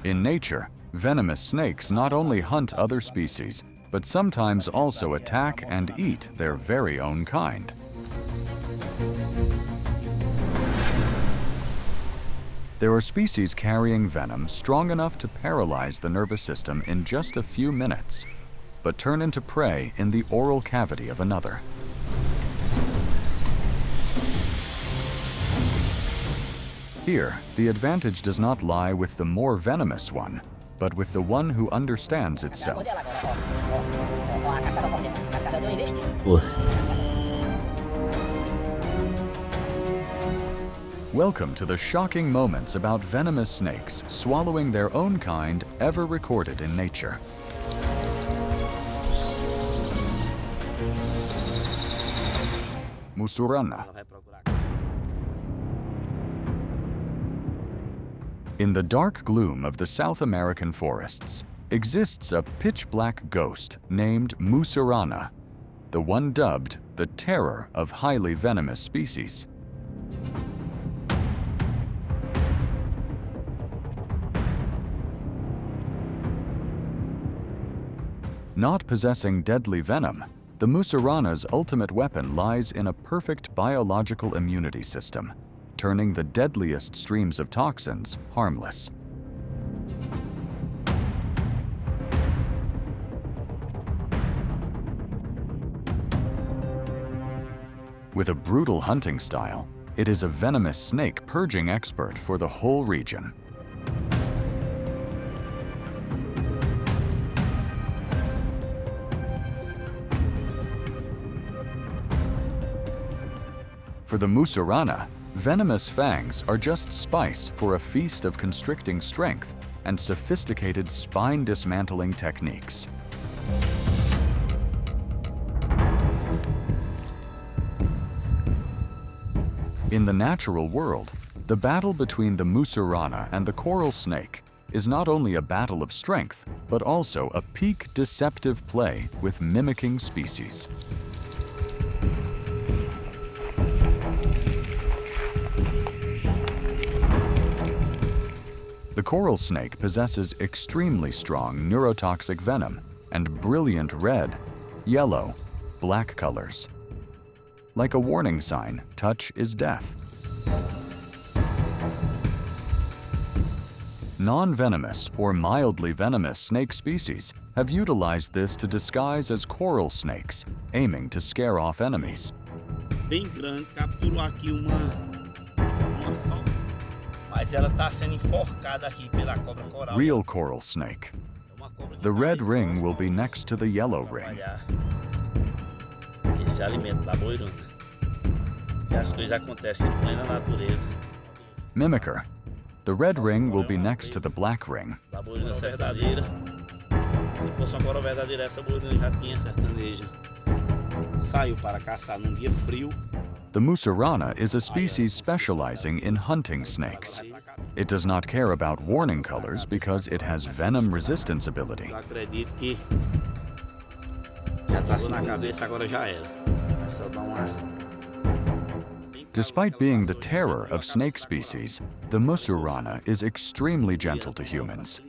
In nature, venomous snakes not only hunt other species, but sometimes also attack and eat their very own kind. There are species carrying venom strong enough to paralyze the nervous system in just a few minutes, but turn into prey in the oral cavity of another. Here, the advantage does not lie with the more venomous one, but with the one who understands itself. Welcome to the shocking moments about venomous snakes swallowing their own kind ever recorded in nature. Musurana. In the dark gloom of the South American forests exists a pitch-black ghost named Musurana, the one dubbed the terror of highly venomous species. Not possessing deadly venom, the Musurana's ultimate weapon lies in a perfect biological immunity system, turning the deadliest streams of toxins harmless. With a brutal hunting style, it is a venomous snake purging expert for the whole region. For the Musurana, venomous fangs are just spice for a feast of constricting strength and sophisticated spine-dismantling techniques. In the natural world, the battle between the Musurana and the coral snake is not only a battle of strength, but also a peak deceptive play with mimicking species. The coral snake possesses extremely strong neurotoxic venom and brilliant red, yellow, black colors. Like a warning sign, touch is death. Non-venomous or mildly venomous snake species have utilized this to disguise as coral snakes, aiming to scare off enemies. Bem grande, capturou aqui uma mas ela está sendo enforcada aqui pela cobra coral. Real coral snake. The red ring will be next to the yellow ring. Esse alimento da boirona. E as coisas acontecem em plena natureza. Mimicker. The red ring will be next to the black ring. Da boirona verdadeira. Se fosse uma cobra verdadeira, essa boirona já tinha sertaneja. Saiu para caçar num dia frio. The Musurana is a species specializing in hunting snakes. It does not care about warning colors because it has venom resistance ability. Despite being the terror of snake species, the Musurana is extremely gentle to humans.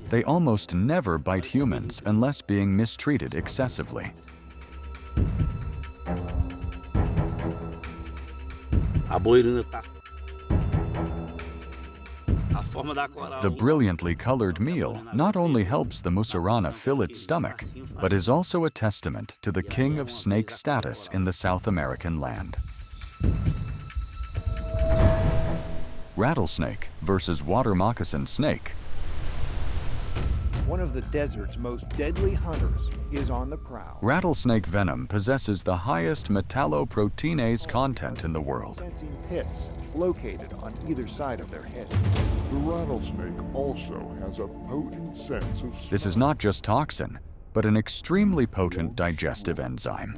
They almost never bite humans unless being mistreated excessively. The brilliantly colored meal not only helps the Musurana fill its stomach, but is also a testament to the king of snake status in the South American land. Rattlesnake versus water moccasin snake. One of the desert's most deadly hunters is on the prowl. Rattlesnake venom possesses the highest metalloproteinase content in the world. Sensing pits located on either side of their head. The rattlesnake also has a potent sense of This is not just toxin, but an extremely potent digestive enzyme.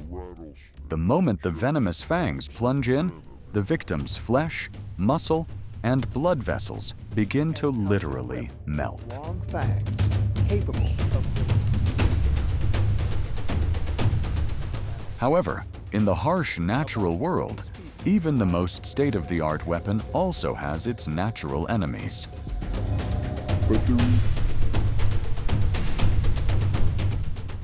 The moment the venomous fangs plunge in, the victim's flesh, muscle, and blood vessels begin to literally melt. Long fangs capable of... However, in the harsh natural world, even the most state-of-the-art weapon also has its natural enemies. But do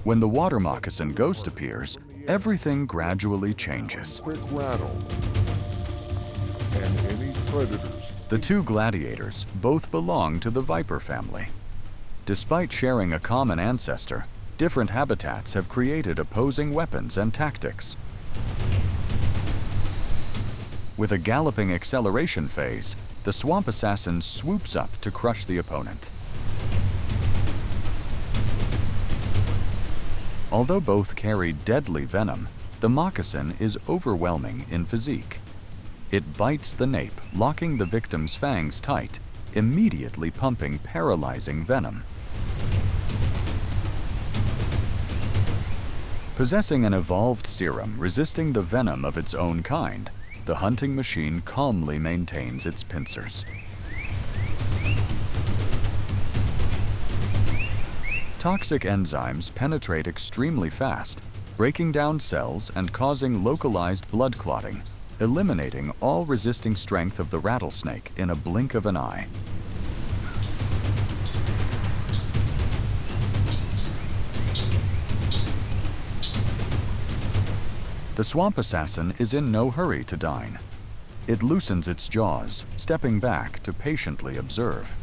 When the water moccasin ghost appears, everything gradually changes. quick rattle. And any predators. The two gladiators both belong to the viper family. Despite sharing a common ancestor, different habitats have created opposing weapons and tactics. With a galloping acceleration phase, the swamp assassin swoops up to crush the opponent. Although both carry deadly venom, the moccasin is overwhelming in physique. It bites the nape, locking the victim's fangs tight, immediately pumping paralyzing venom. Possessing an evolved serum resisting the venom of its own kind, the hunting machine calmly maintains its pincers. Toxic enzymes penetrate extremely fast, breaking down cells and causing localized blood clotting, eliminating all resisting strength of the rattlesnake in a blink of an eye. The swamp assassin is in no hurry to dine. It loosens its jaws, stepping back to patiently observe.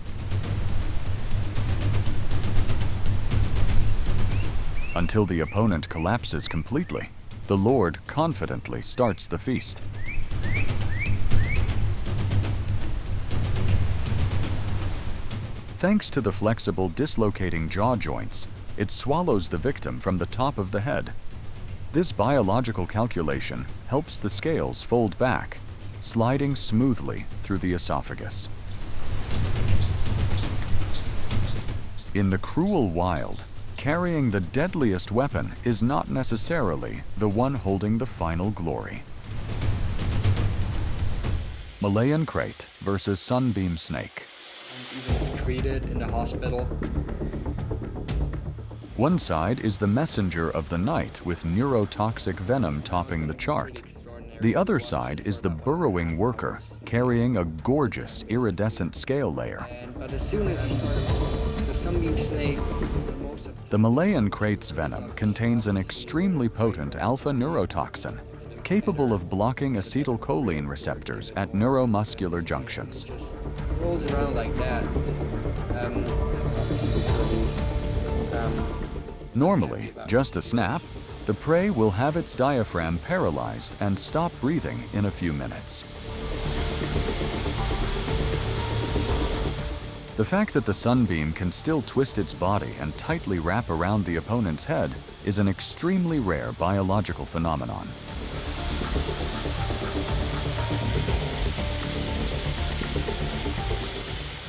Until the opponent collapses completely, the lord confidently starts the feast. Thanks to the flexible dislocating jaw joints, it swallows the victim from the top of the head. This biological calculation helps the scales fold back, sliding smoothly through the esophagus. In the cruel wild, carrying the deadliest weapon is not necessarily the one holding the final glory. Malayan krait versus sunbeam snake. Even treated in the hospital. One side is the messenger of the night with neurotoxic venom topping the chart. The other side is the burrowing worker carrying a gorgeous iridescent scale layer. But as soon as he started, the sunbeam snake, The Malayan krait's venom contains an extremely potent alpha neurotoxin, capable of blocking acetylcholine receptors at neuromuscular junctions. just rolls around like that. Normally, just a snap, the prey will have its diaphragm paralyzed and stop breathing in a few minutes. The fact that the sunbeam can still twist its body and tightly wrap around the opponent's head is an extremely rare biological phenomenon.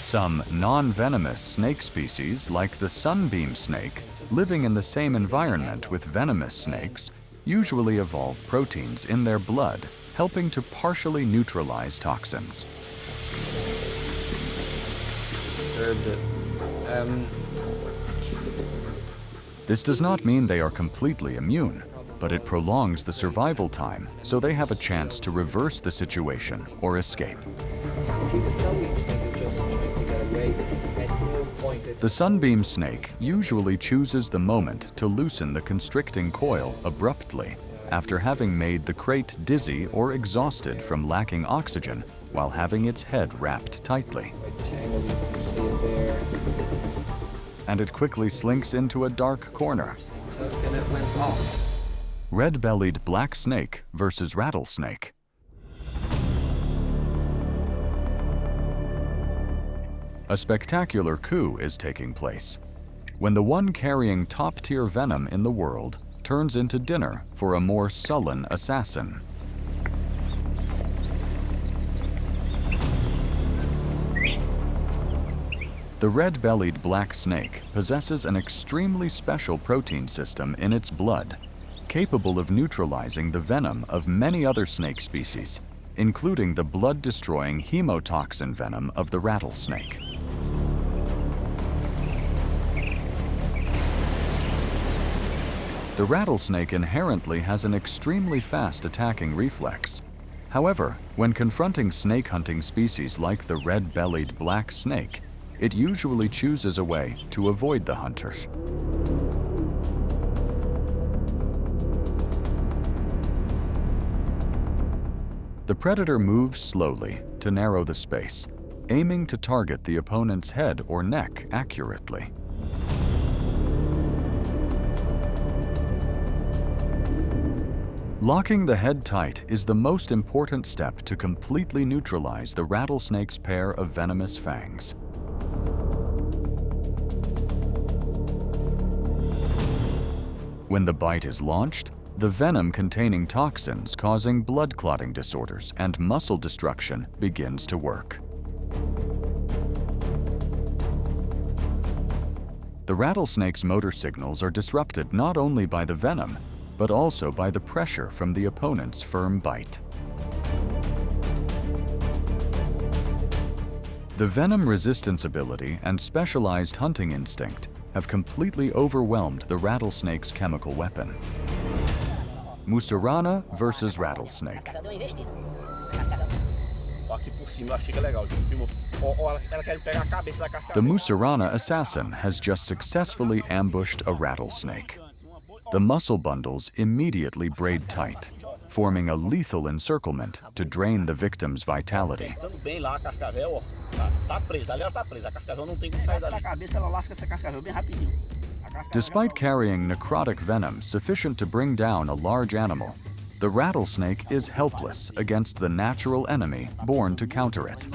Some non-venomous snake species, like the sunbeam snake, living in the same environment with venomous snakes, usually evolve proteins in their blood, helping to partially neutralize toxins. Disturbed it. This does not mean they are completely immune, but it prolongs the survival time, so they have a chance to reverse the situation or escape. See, the sunbeam snake is just trying to get away. At no point The sunbeam snake usually chooses the moment to loosen the constricting coil abruptly, after having made the krait dizzy or exhausted from lacking oxygen while having its head wrapped tightly. rectangle, you can see it there. And it quickly slinks into a dark corner. Took and it went off. Red-bellied black snake versus rattlesnake. A spectacular coup is taking place when the one carrying top-tier venom in the world turns into dinner for a more sullen assassin. The red-bellied black snake possesses an extremely special protein system in its blood, capable of neutralizing the venom of many other snake species, including the blood-destroying hemotoxin venom of the rattlesnake. The rattlesnake inherently has an extremely fast attacking reflex. However, when confronting snake hunting species like the red-bellied black snake, it usually chooses a way to avoid the hunters. The predator moves slowly to narrow the space, aiming to target the opponent's head or neck accurately. Locking the head tight is the most important step to completely neutralize the rattlesnake's pair of venomous fangs. When the bite is launched, the venom containing toxins causing blood clotting disorders and muscle destruction begins to work. The rattlesnake's motor signals are disrupted not only by the venom, but also by the pressure from the opponent's firm bite. The venom resistance ability and specialized hunting instinct have completely overwhelmed the rattlesnake's chemical weapon. Musurana versus rattlesnake. The Musurana assassin has just successfully ambushed a rattlesnake. The muscle bundles immediately braid tight, forming a lethal encirclement to drain the victim's vitality. Despite carrying necrotic venom sufficient to bring down a large animal, the rattlesnake is helpless against the natural enemy born to counter it.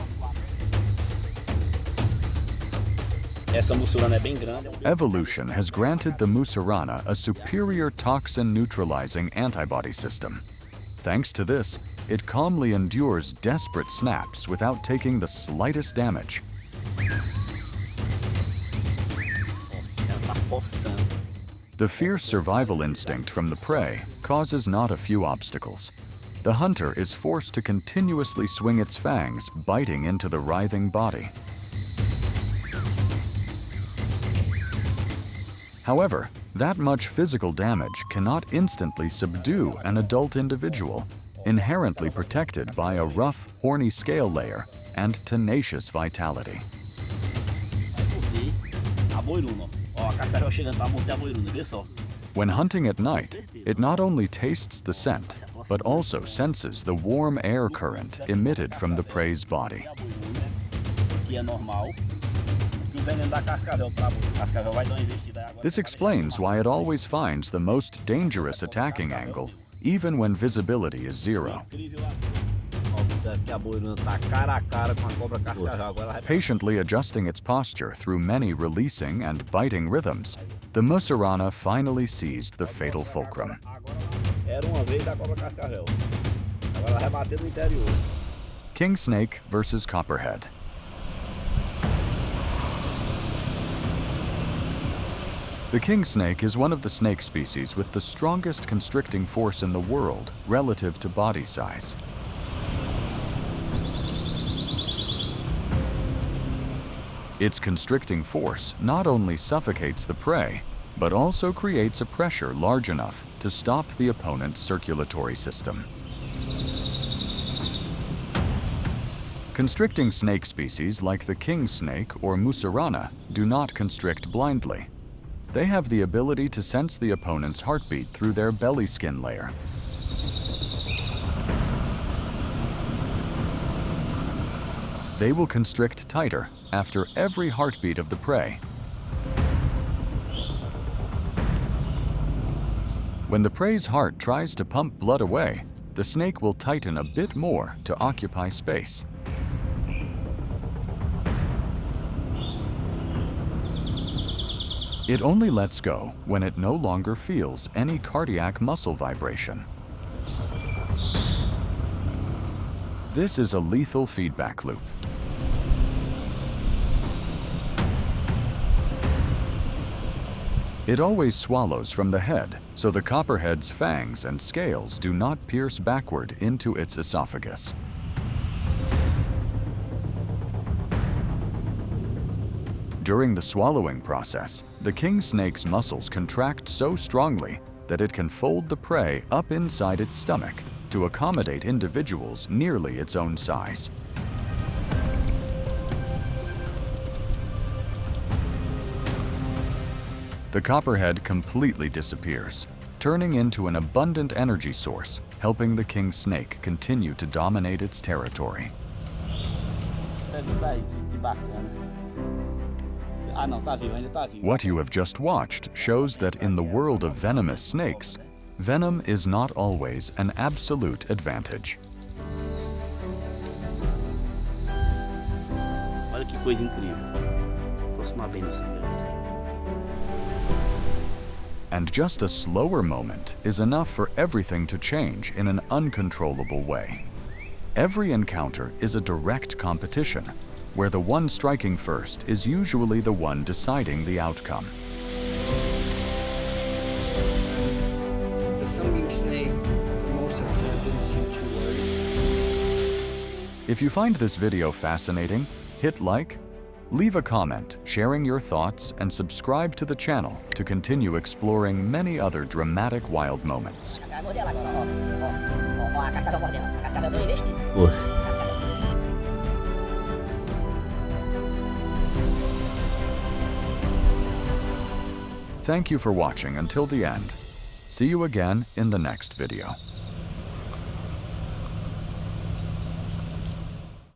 Evolution has granted the Musurana a superior toxin-neutralizing antibody system. Thanks to this, it calmly endures desperate snaps without taking the slightest damage. The fierce survival instinct from the prey causes not a few obstacles. The hunter is forced to continuously swing its fangs, biting into the writhing body. However, that much physical damage cannot instantly subdue an adult individual, inherently protected by a rough, horny scale layer and tenacious vitality. When hunting at night, it not only tastes the scent, but also senses the warm air current emitted from the prey's body. This explains why it always finds the most dangerous attacking angle, even when visibility is zero. Patiently adjusting its posture through many releasing and biting rhythms, the Musurana finally seized the fatal fulcrum. King snake versus copperhead. The king snake is one of the snake species with the strongest constricting force in the world relative to body size. Its constricting force not only suffocates the prey, but also creates a pressure large enough to stop the opponent's circulatory system. Constricting snake species like the king snake or Musurana do not constrict blindly. They have the ability to sense the opponent's heartbeat through their belly skin layer. They will constrict tighter after every heartbeat of the prey. When the prey's heart tries to pump blood away, the snake will tighten a bit more to occupy space. It only lets go when it no longer feels any cardiac muscle vibration. This is a lethal feedback loop. It always swallows from the head, so the copperhead's fangs and scales do not pierce backward into its esophagus. During the swallowing process, the king snake's muscles contract so strongly that it can fold the prey up inside its stomach to accommodate individuals nearly its own size. The copperhead completely disappears, turning into an abundant energy source, helping the king snake continue to dominate its territory. What you have just watched shows that in the world of venomous snakes, venom is not always an absolute advantage. Olha que coisa incrível. Aproximar bem nessa câmera. And just a slower moment is enough for everything to change in an uncontrollable way. Every encounter is a direct competition, where the one striking first is usually the one deciding the outcome. The sunbeam snake, most of the time didn't seem too worried. If you find this video fascinating, hit like, leave a comment sharing your thoughts, and subscribe to the channel to continue exploring many other dramatic wild moments. Thank you for watching until the end. See you again in the next video.